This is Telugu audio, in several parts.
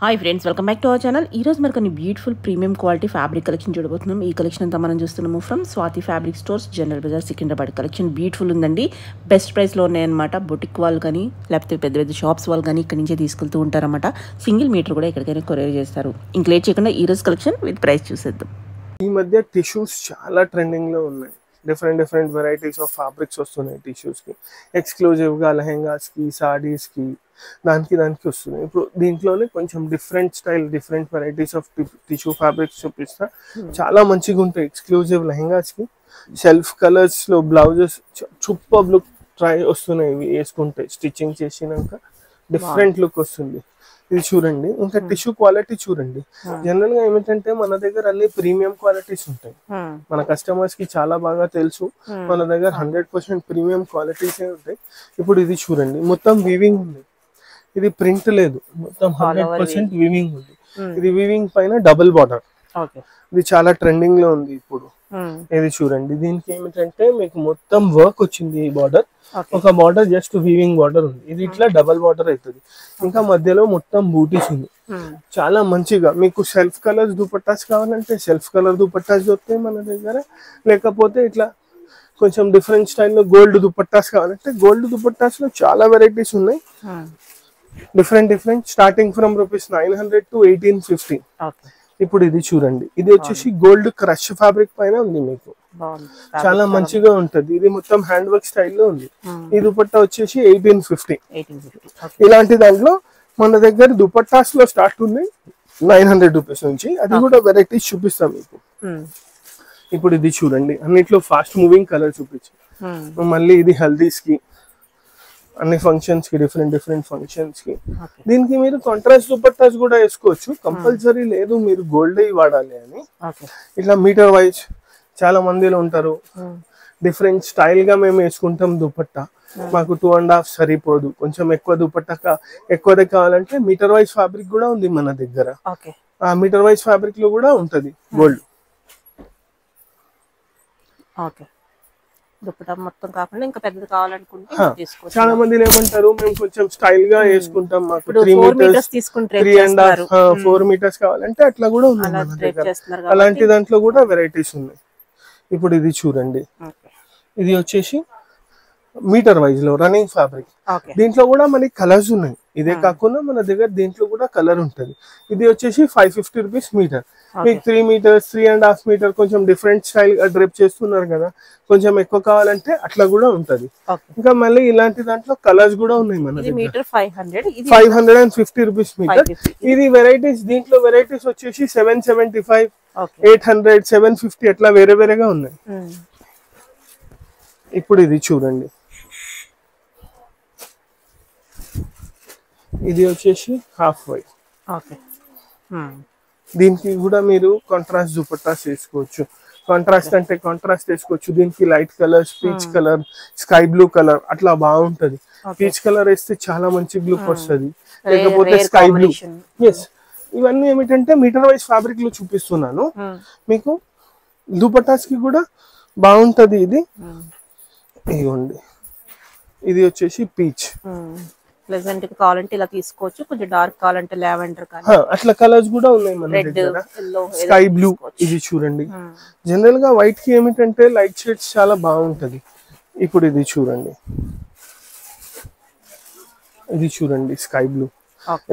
Hi friends, welcome back to our channel. ఈ రోజు మనకు beautiful premium quality fabric collection చూడబోతున్నాం. ఈ కలెక్షన్ అంతా మనం చూస్తున్నాము from Swathi fabric stores, General Bazaar, Secunderabad. Collection beautiful ఉందండి. బెస్ట్ ప్రైస్లో ఉన్నాయన్నమాట. బొటిక్ వాళ్ళు కానీ లేకపోతే పెద్ద పెద్ద షాప్స్ వాళ్ళు కానీ ఇక్కడి నుంచే తీసుకెళ్తూ ఉంటారన్నమాట. సింగిల్ మీటర్ కూడా ఎక్కడికైనా కొరియర్ చేస్తారు. ఇంక లేట్ చేయకుండా ఈ రోజు కలెక్షన్ విత్ ప్రైస్ చూసేద్దాం. ఈ మధ్య టిష్యూస్ చాలా ట్రెండింగ్ లో ఉన్నాయి. డిఫరెంట్ వెరైటీస్ ఆఫ్ ఫ్యాబ్రిక్స్ వస్తున్నాయి టిష్యూస్ కి. ఎక్స్క్లూజివ్ గా లెహెంగాస్ కి, సాడీస్ కి, దానికి వస్తున్నాయి. ఇప్పుడు దీంట్లోనే కొంచెం different style, different varieties of tissue fabrics చూపిస్తా. చాలా మంచిగా ఉంటాయి. ఎక్స్క్లూజివ్ లెహెంగాస్ కి సెల్ఫ్ కలర్స్ లో బ్లౌజెస్ సూపర్ లుక్ ట్రై వస్తున్నాయి. ఇవి వేసుకుంటే స్టిచ్చింగ్ చేసినాక డిఫరెంట్ లుక్ వస్తుంది. ఇది చూడండి. ఇంకా టిష్యూ క్వాలిటీ చూడండి. జనరల్ గా ఏమిటంటే మన దగ్గర అన్ని ప్రీమియం క్వాలిటీస్ ఉంటాయి. మన కస్టమర్స్ కి చాలా బాగా తెలుసు మన దగ్గర 100% ప్రీమియం క్వాలిటీస్ ఉంటాయి. ఇప్పుడు ఇది చూడండి, మొత్తం వీవింగ్ ఉంది. ఇది ప్రింట్ లేదు, మొత్తం 100% వీవింగ్ ఉంది. ఇది వీవింగ్ పైన డబుల్ బార్డర్. ఇది చాలా ట్రెండింగ్ లో ఉంది ఇప్పుడు. ఇది చూడండి, దీనికి ఏమిటంటే మీకు మొత్తం వర్క్ వచ్చింది. ఈ బార్డర్ ఒక బార్డర్ జస్ట్ వీవింగ్ బార్డర్ ఉంది. ఇది ఇట్లా డబల్ బార్డర్ అవుతుంది. ఇంకా మధ్యలో మొత్తం బూటీస్ ఉంది. చాలా మంచిగా మీకు సెల్ఫ్ కలర్స్ దుపట్టాస్ కావాలంటే సెల్ఫ్ కలర్ దుపట్టాస్ దొరుకుతాయి మన దగ్గర. లేకపోతే ఇట్లా కొంచెం డిఫరెంట్ స్టైల్లో గోల్డ్ దుపట్టాస్ కావాలంటే గోల్డ్ దుపట్టాస్ లో చాలా వెరైటీస్ ఉన్నాయి. Different starting from ₹900 to 1850. ఇప్పుడు ఇది చూడండి, ఇది వచ్చేసి గోల్డ్ క్రష్ ఫ్యాబ్రిక్ పైన ఉంది. మీకు చాలా మంచిగా ఉంటది. ఇది మొత్తం హ్యాండ్ వర్క్ స్టైల్లో ఉంది. ఈ దుపట్టా వచ్చేసి 1850. ఇలాంటి దాంట్లో మన దగ్గర దుపట్టాస్ లో స్టార్ట్ ఉన్నాయి ₹900 నుంచి. అది కూడా వెరైటీస్ చూపిస్తాం మీకు. ఇప్పుడు ఇది చూడండి, అన్నిట్లో ఫాస్ట్ మూవింగ్ కలర్ చూపించి. మళ్ళీ ఇది హల్దీస్ కి, అన్ని ఫంక్షన్స్ కి, డిఫరెంట్ ఫంక్షన్స్ కి. దీనికి మీరు కాంట్రాస్ట్ దుపట్టాస్ కూడా వేసుకోవచ్చు. కంపల్సరీ లేదు మీరు గోల్డ్ వాడాలి అని. ఇట్లా మీటర్ వైజ్ చాలా మందిలో ఉంటారు. డిఫరెంట్ స్టైల్ గా మేము వేసుకుంటాం దుపట్టా. మాకు 2.5 సరిపోదు, కొంచెం ఎక్కువ దుపట్టా ఎక్కువదే కావాలంటే మీటర్ వైజ్ ఫ్యాబ్రిక్ కూడా ఉంది మన దగ్గర. ఆ మీటర్ వైజ్ ఫ్యాబ్రిక్ లో కూడా ఉంటది గోల్డ్. దుపట్టా మొత్తం కాకుండా ఇంకా పెద్దది కావాలనుకుంటే చాలా మంది ఏమంటారు, మేము కొంచెం స్టైల్ గా వేసుకుంటాం, మాకు 3 మీటర్స్ 3.5 4 మీటర్స్ కావాలంటే అట్లా కూడా ఉంది మన దగ్గర. అలాంటి దాంట్లో కూడా వెరైటీస్ ఉన్నాయి. ఇప్పుడు ఇది చూడండి, ఇది వచ్చేసి మీటర్ వైజ్ లో రన్నింగ్ ఫ్యాబ్రిక్. దీంట్లో కూడా మనకి కలర్స్ ఉన్నాయి. ఇదే కాకుండా మన దగ్గర దీంట్లో కూడా కలర్ ఉంటది. ఇది వచ్చేసి ₹550 మీటర్. మీకు 3 మీటర్స్ 3.5 మీటర్ కొంచెం డిఫరెంట్ స్టైల్ డ్రెప్ చేస్తున్నారు కదా, కొంచెం ఎక్కువ కావాలంటే అట్లా కూడా ఉంటది. ఇంకా మళ్ళీ ఇలాంటి దాంట్లో కలర్స్ కూడా ఉన్నాయి మన దగ్గర. ₹550 మీటర్. ఇది వెరైటీస్. దీంట్లో వెరైటీస్ వచ్చేసి 775, 800, 750 అట్లా వేరేగా ఉన్నాయి. ఇప్పుడు ఇది చూడండి, ఇది వచ్చేసి హాఫ్ వైట్. దీనికి కూడా మీరు కాంట్రాస్ట్ దుపట్టాస్ వేసుకోవచ్చు. కాంట్రాస్ట్ అంటే కాంట్రాస్ట్ వేసుకోవచ్చు. దీనికి light colour, peach colour, sky blue colour అట్లా బాగుంటది. పీచ్ కలర్ వేస్తే చాలా మంచి లుక్ వస్తుంది. లేకపోతే స్కై బ్లూ. ఎస్, ఇవన్నీ ఏమిటంటే మీటర్ వైజ్ ఫ్యాబ్రిక్ లో చూపిస్తున్నాను మీకు. దుపట్టాస్ కి కూడా బాగుంటది. ఇది ఇదిగోండి, ఇది వచ్చేసి పీచ్. ప్లెజెంట్ కావాలంటే ఇలా తీసుకోవచ్చు, కొంచెం డార్క్ కావాలంటే లావెండర్ కానీ అట్లా కలర్స్ కూడా ఉన్నాయి మన దగ్గర. స్కై బ్లూ ఇది చూడండి. జనరల్ గా వైట్ కి ఏమిటంటే లైట్ షేడ్స్ చాలా బాగుంటది. ఇప్పుడు ఇది చూడండి, ఇది చూడండి స్కై బ్లూ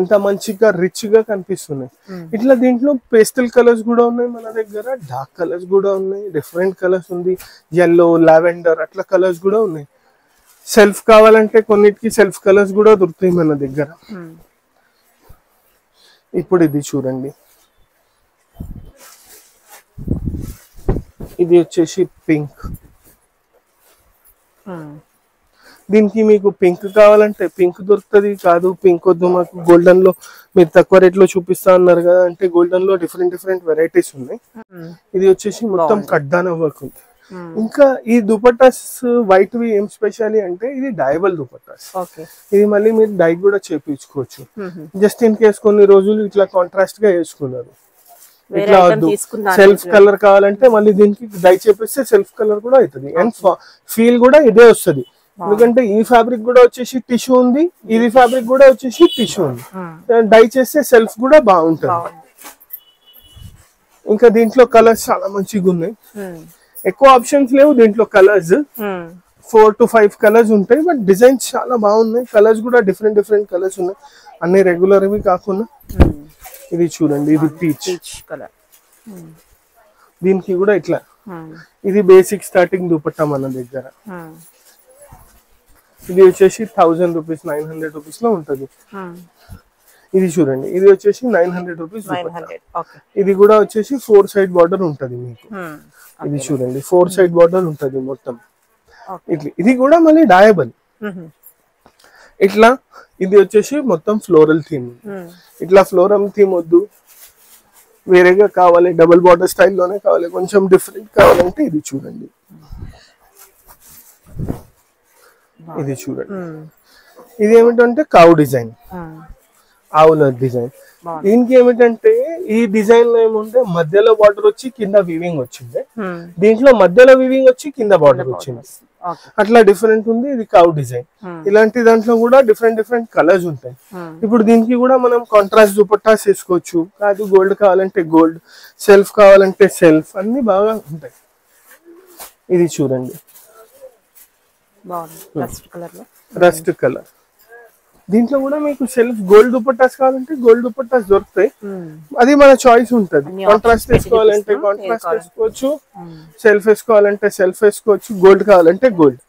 ఎంత మంచిగా రిచ్ గా కనిపిస్తున్నాయి. ఇట్లా దీంట్లో పేస్టల్ కలర్స్ కూడా ఉన్నాయి మన దగ్గర, డార్క్ కలర్స్ కూడా ఉన్నాయి, డిఫరెంట్ కలర్స్ ఉంది. యెల్లో, లావెండర్ అట్లా కలర్స్ కూడా ఉన్నాయి. సెల్ఫ్ కావాలంటే కొన్నిటికి సెల్ఫ్ కలర్స్ కూడా దొరుకుతాయి మన దగ్గర. ఇప్పుడు ఇది చూడండి, ఇది వచ్చేసి పింక్. దీనికి మీకు పింక్ కావాలంటే పింక్ దొరుకుతుంది. కాదు పింక్ వద్దు మాకు గోల్డెన్ లో మీరు తక్కువ రేట్ లో చూపిస్తా అన్నారు కదా అంటే గోల్డెన్ లో డిఫరెంట్ వెరైటీస్ ఉన్నాయి. ఇది వచ్చేసి మొత్తం కడ్డాన వర్క్ ఉంది. ఇంకా ఈ దుపట్టాస్ వైట్ వి ఏం స్పెషల్ అంటే ఇది డైబల్ దుపట్టాస్. ఇది మళ్ళీ మీరు డై కూడా చేపించుకోవచ్చు. జస్ట్ ఇన్ కేస్ కొన్ని రోజులు ఇట్లా కాంట్రాస్ట్ గా వేసుకున్నారు, ఇట్లా వద్దు సెల్ఫ్ కలర్ కావాలంటే మళ్ళీ దీనికి డై చేపిస్తే సెల్ఫ్ కలర్ కూడా అవుతుంది. అండ్ ఫీల్ కూడా ఇదే వస్తుంది. ఎందుకంటే ఈ ఫ్యాబ్రిక్ కూడా వచ్చేసి టిష్యూ ఉంది, ఇది ఫ్యాబ్రిక్ కూడా వచ్చేసి టిష్యూ ఉంది. డై చేస్తే సెల్ఫ్ కూడా బాగుంటుంది. ఇంకా దీంట్లో కలర్స్ చాలా మంచిగా ఉన్నాయి. ఎక్కువ ఆప్షన్స్ లేవు దీంట్లో. కలర్స్ 4 to 5 కలర్స్ ఉంటాయి. బట్ డిజైన్స్ చాలా బాగున్నాయి. కలర్స్ కూడా డిఫరెంట్ డిఫరెంట్ కలర్స్ ఉన్నాయి. అన్ని రెగ్యులర్ వి కాకుండా. ఇది చూడండి, ఇది పీచ్ కలర్. దీనికి కూడా ఇట్లా. ఇది బేసిక్ స్టార్టింగ్ దుపట్టా మన దగ్గర. ఇది వచ్చేసి 1000 రూపీస్ 900 రూపీస్ లో ఉంటది. ఇది చూడండి, ఇది వచ్చేసి 900 రూపీస్. ఇది కూడా వచ్చేసి 4 సైడ్ బార్డర్ ఉంటది మీకు. ఇది చూడండి 4 సైడ్ బార్డర్ ఉంటది మొత్తం. ఇట్లా ఇది కూడా మళ్ళీ డయబుల్ ఇట్లా. ఇది వచ్చేసి మొత్తం ఫ్లోరల్ థీమ్. ఇట్లా ఫ్లోరల్ థీమ్ వద్దు, వేరేగా కావాలి, డబుల్ బార్డర్ స్టైల్లోనే కావాలి, కొంచెం డిఫరెంట్ కావాలంటే ఇది చూడండి. ఇది చూడండి, ఇది ఏమిటంటే కావు డిజైన్, ఆవుల డిజైన్. దీనికి ఏమిటంటే ఈ డిజైన్ లో ఏముంటే మధ్యలో బార్డర్ వచ్చి కింద వీవింగ్ వచ్చింది. దీంట్లో మధ్యలో వీవింగ్ వచ్చి కింద బార్డర్ వచ్చింది. అట్లా డిఫరెంట్ ఉంది. ఇది కావు డిజైన్. ఇలాంటి దాంట్లో కూడా డిఫరెంట్ డిఫరెంట్ కలర్స్ ఉంటాయి. ఇప్పుడు దీనికి కూడా మనం కాంట్రాస్ట్ దుపట్టాస్ వేసుకోవచ్చు. కాదు గోల్డ్ కావాలంటే గోల్డ్, సెల్ఫ్ కావాలంటే సెల్ఫ్, అన్ని బాగా ఉంటాయి. ఇది చూడండి రస్ట్ కలర్. దీంట్లో కూడా మీకు సెల్ఫ్ గోల్డ్ దుపట్టాస్ కావాలంటే గోల్డ్ దుపట్టాస్ దొరుకుతాయి. అది మన చాయిస్ ఉంటది. కాంట్రాస్ట్ వేసుకోవాలంటే కాంట్రాస్ట్ వేసుకోవచ్చు, సెల్ఫ్ వేసుకోవాలంటే సెల్ఫ్ వేసుకోవచ్చు, గోల్డ్ కావాలంటే గోల్డ్.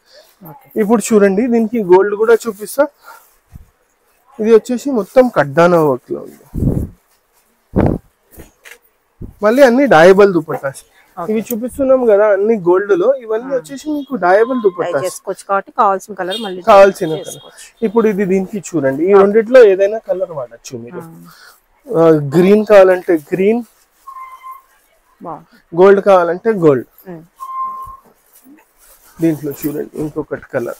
ఇప్పుడు చూడండి దీనికి గోల్డ్ కూడా చూపిస్తా. ఇది వచ్చేసి మొత్తం కడ్డానా వర్క్ లో ఉంది. మళ్ళీ అన్ని డయబుల్ దుపట్టాస్. ఇవి చూపిస్తున్నాం కదా అన్ని గోల్డ్ లో, ఇవన్నీ వచ్చేసి మీకు డయబుల్ దుపట్టాస్ కావాల్సిన కలర్ మళ్ళీ కావాల్సిన కలర్. ఇప్పుడు ఇది దీనికి చూడండి, ఈ రెండిట్లో ఏదైనా కలర్ వాడచ్చు మీరు. గ్రీన్ కావాలంటే గ్రీన్, గోల్డ్ కావాలంటే గోల్డ్. దీంట్లో చూడండి ఇంకొకటి కలర్.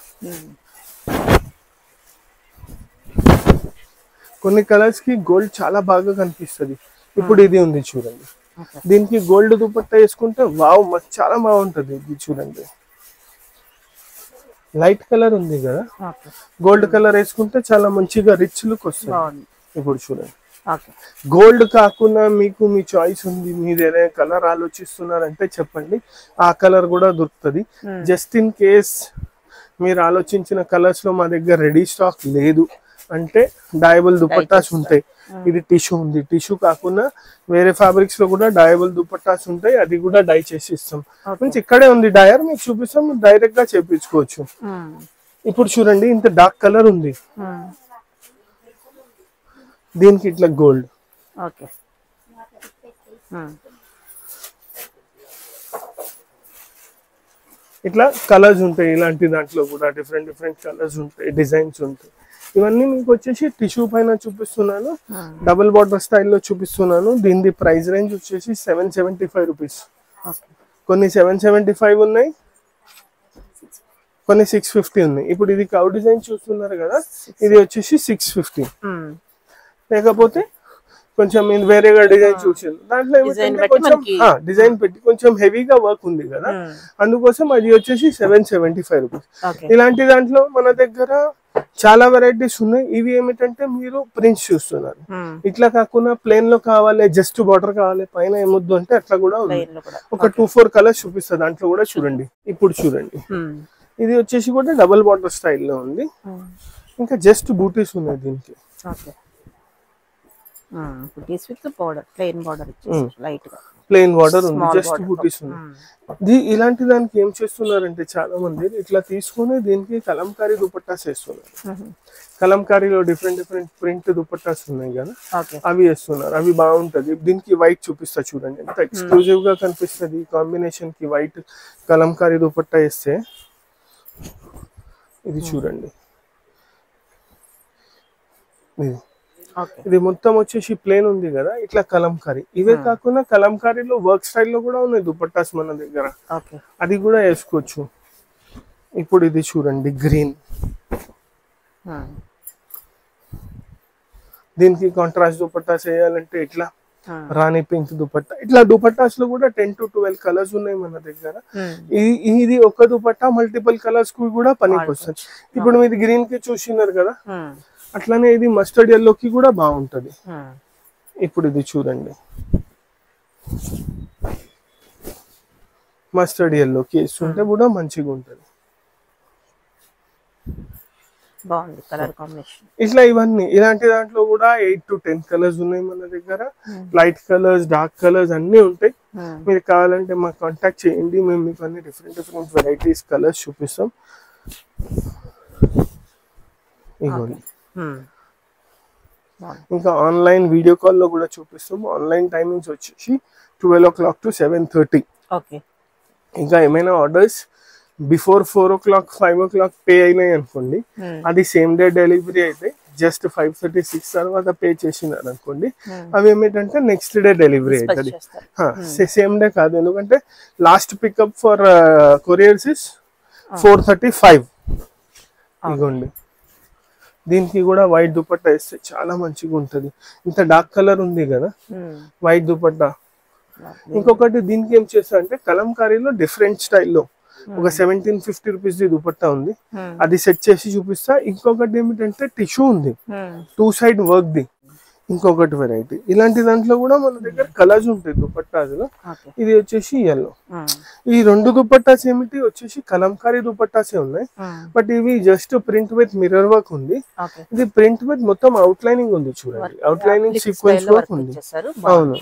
కొన్ని కలర్స్ కి గోల్డ్ చాలా బాగా కనిపిస్తుంది. ఇప్పుడు ఇది ఉంది చూడండి, దీనికి గోల్డ్ దుపట్టా వేసుకుంటే వావ్ చాలా బాగుంటది. ఇది చూడండి లైట్ కలర్ ఉంది కదా, గోల్డ్ కలర్ వేసుకుంటే చాలా మంచిగా రిచ్ లుక్ వస్తుంది. ఇప్పుడు చూడండి గోల్డ్ కాకుండా మీకు మీ చాయిస్ ఉంది, మీరు ఏదైనా కలర్ ఆలోచిస్తున్నారంటే చెప్పండి, ఆ కలర్ కూడా దొరుకుతుంది. జస్ట్ ఇన్ కేస్ మీరు ఆలోచించిన కలర్స్ లో మా దగ్గర రెడీ స్టాక్ లేదు అంటే డయబుల్ దుపట్టాస్ ఉంటాయి. ఇది టిష్యూ ఉంది, టిష్యూ కాకుండా వేరే ఫ్యాబ్రిక్స్ లో కూడా డయబుల్ దుపట్టాస్ ఉంటాయి. అది కూడా డై చేసి ఇస్తాం. మీన్స్ ఇక్కడే ఉంది డయర్, మీకు చూపిస్తాం, మీరు డైరెక్ట్ గా చేపించుకోవచ్చు. ఇప్పుడు చూడండి ఇంత డార్క్ కలర్ ఉంది, దీనికి ఇట్లా గోల్డ్. ఇట్లా కలర్స్ ఉంటాయి. ఇలాంటి దాంట్లో కూడా డిఫరెంట్ డిఫరెంట్ కలర్స్ ఉంటాయి, డిజైన్స్ ఉంటాయి. ఇవన్నీ మీకు వచ్చేసి టిష్యూ పైన చూపిస్తున్నాను, డబుల్ బార్డర్ స్టైల్లో చూపిస్తున్నాను. దీని ప్రైస్ రేంజ్ వచ్చేసి 775 రూపీస్. కొన్ని 775 ఉన్నాయి, కొన్ని 650 ఉన్నాయి. ఇప్పుడు ఇది కౌ డిజైన్ చూస్తున్నారు కదా, ఇది వచ్చేసి 650. లేకపోతే కొంచెం వేరేగా డిజైన్ చూసింది, దాంట్లో ఏమిటంటే కొంచెం డిజైన్ పెట్టి కొంచెం హెవీగా వర్క్ ఉంది కదా, అందుకోసం అది వచ్చేసి 775 రూపీస్. ఇలాంటి దాంట్లో మన దగ్గర చాలా వెరైటీస్ ఉన్నాయి. ఇవి ఏమిటంటే మీరు ప్రింట్స్ చూస్తున్నారు, ఇట్లా కాకుండా ప్లేన్ లో కావాలి, జస్ట్ బార్డర్ కావాలి, పైన ఏమొద్దు అంటే అట్లా కూడా ఉంది. ఒక 2-4 కలర్స్ చూపిస్తా, దాంట్లో కూడా చూడండి. ఇప్పుడు చూడండి ఇది వచ్చేసి కూడా డబుల్ బార్డర్ స్టైల్లో ఉంది. ఇంకా జస్ట్ బూటీస్ ఉన్నాయి దీనికి. ప్లెయిన్ బార్డర్ ఉంది, జస్ట్ బూటీస్ ఉంది. ఇలాంటి దానికి ఏం చేస్తున్నారంటే చాలా మంది ఇట్లా తీసుకుని దీనికి కలంకారీ దుపట్టాస్ వేస్తున్నారు. కలంకారీలో డిఫరెంట్ డిఫరెంట్ ప్రింట్ దుపట్టాస్ ఉన్నాయి కదా, అవి వేస్తున్నారు. అవి బాగుంటది. దీనికి వైట్ చూపిస్తా చూడండి, ఎంత ఎక్స్క్లూజివ్ గా కనిపిస్తుంది. కాంబినేషన్ కి వైట్ కలంకారీ దుపట్టా వేస్తే ఇది చూడండి. ఇది మొత్తం వచ్చేసి ప్లేన్ ఉంది కదా, ఇట్లా కలంకారీ. ఇవే కాకుండా కలంకారీలో వర్క్ స్టైల్లో కూడా ఉన్నాయి దుపట్టాస్ మన దగ్గర, అది కూడా వేసుకోవచ్చు. ఇప్పుడు ఇది చూడండి గ్రీన్, దీనికి కాంట్రాస్ట్ దుపట్టాస్ వేయాలంటే ఇట్లా రాణి పింక్ దుపట్టా. ఇట్లా దుపట్టాస్ లో కూడా 10 to 12 కలర్స్ ఉన్నాయి మన దగ్గర. ఇది ఒక దుపట్టా మల్టిపుల్ కలర్స్ కు కూడా పనికి వస్తుంది. ఇప్పుడు మీది గ్రీన్ కి చూసినారు కదా, అట్లానే ఇది మస్టర్డ్ ఎల్లో కి కూడా బాగుంటది. ఇప్పుడు ఇది చూడండి, మస్టర్డ్ ఎల్లో కి వేస్తుంటే కూడా మంచిగా ఉంటది. బాగుంది కలర్ కాంబినేషన్. ఇట్లా ఇవన్నీ ఇలాంటి దాంట్లో కూడా 8 to 10 కలర్స్ ఉన్నాయి మన దగ్గర. లైట్ కలర్స్, డార్క్ కలర్స్ అన్ని ఉంటాయి. మీరు కావాలంటే మాకు కాంటాక్ట్ చేయండి, మేము మీకు అన్ని డిఫరెంట్ వెరైటీస్ కలర్స్ చూపిస్తాం. ఇదిగోండి, ఇంకా ఆన్లైన్ వీడియో కాల్ లో కూడా చూపిస్తాం. ఆన్లైన్ టైమింగ్స్ వచ్చేసి 12 o'clock to 7:30. ఇంకా ఏమైనా orders before 4 o'clock 5 o'clock pay అయినాయి అనుకోండి, అది సేమ్ డే డెలివరీ అయితే జస్ట్ 5:36 తర్వాత పే చేసినారు అనుకోండి, అవి ఏమిటంటే నెక్స్ట్ డే డెలివరీ అవుతుంది. సేమ్ డే కాదు, ఎందుకంటే last pickup for couriers is 4:35. ఇగోండి, దీనికి కూడా వైట్ దుపట్టా వేస్తే చాలా మంచిగా ఉంటది. ఇంత డార్క్ కలర్ ఉంది కదా వైట్ దుపట్టా. ఇంకొకటి దీనికి ఏం చేస్తా అంటే కలంకారీలో డిఫరెంట్ స్టైల్లో ఒక 1750 రూపీస్ దుపట్టా ఉంది, అది సెట్ చేసి చూపిస్తా. ఇంకొకటి ఏమిటంటే టిష్యూ ఉంది 2 side వర్క్ ది, ఇంకొకటి వెరైటీ. ఇలాంటి దాంట్లో కూడా మన దగ్గర కలర్స్ ఉంటాయి దుపట్టాస్లో. ఇది వచ్చేసి ఎల్లో. ఈ 2 దుపట్టాస్ ఏమిటి వచ్చేసి కలంకారీ దుపట్టాసే ఉన్నాయి, బట్ ఇవి just print with mirror work ఉంది. ఇది ప్రింట్ విత్ మొత్తం అవుట్ లైనింగ్ ఉంది, చూడండి అవుట్ లైనింగ్ సీక్వెన్స్ వర్క్ ఉంది. అవును,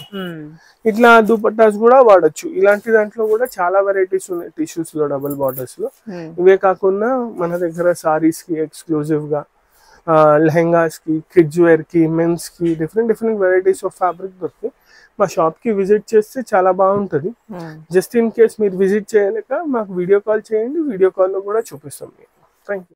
ఇట్లా దుపట్టాస్ కూడా వాడచ్చు. ఇలాంటి దాంట్లో కూడా చాలా వెరైటీస్ ఉన్నాయి టిష్యూస్ లో, డబుల్ బార్డర్స్ లో. ఇవే కాకుండా మన దగ్గర సారీస్ కి ఎక్స్క్లూజివ్ గా, లెహెంగాస్ కి, కిడ్స్ వేర్ కి, మెన్స్ కి డిఫరెంట్ వెరైటీస్ ఆఫ్ ఫ్యాబ్రిక్ దొరుకుతాయి. మా షాప్ కి విజిట్ చేస్తే చాలా బాగుంటది. జస్ట్ ఇన్ కేస్ మీరు విజిట్ చేయలేక మాకు వీడియో కాల్ చేయండి, వీడియో కాల్ లో కూడా చూపిస్తాం. Thank you.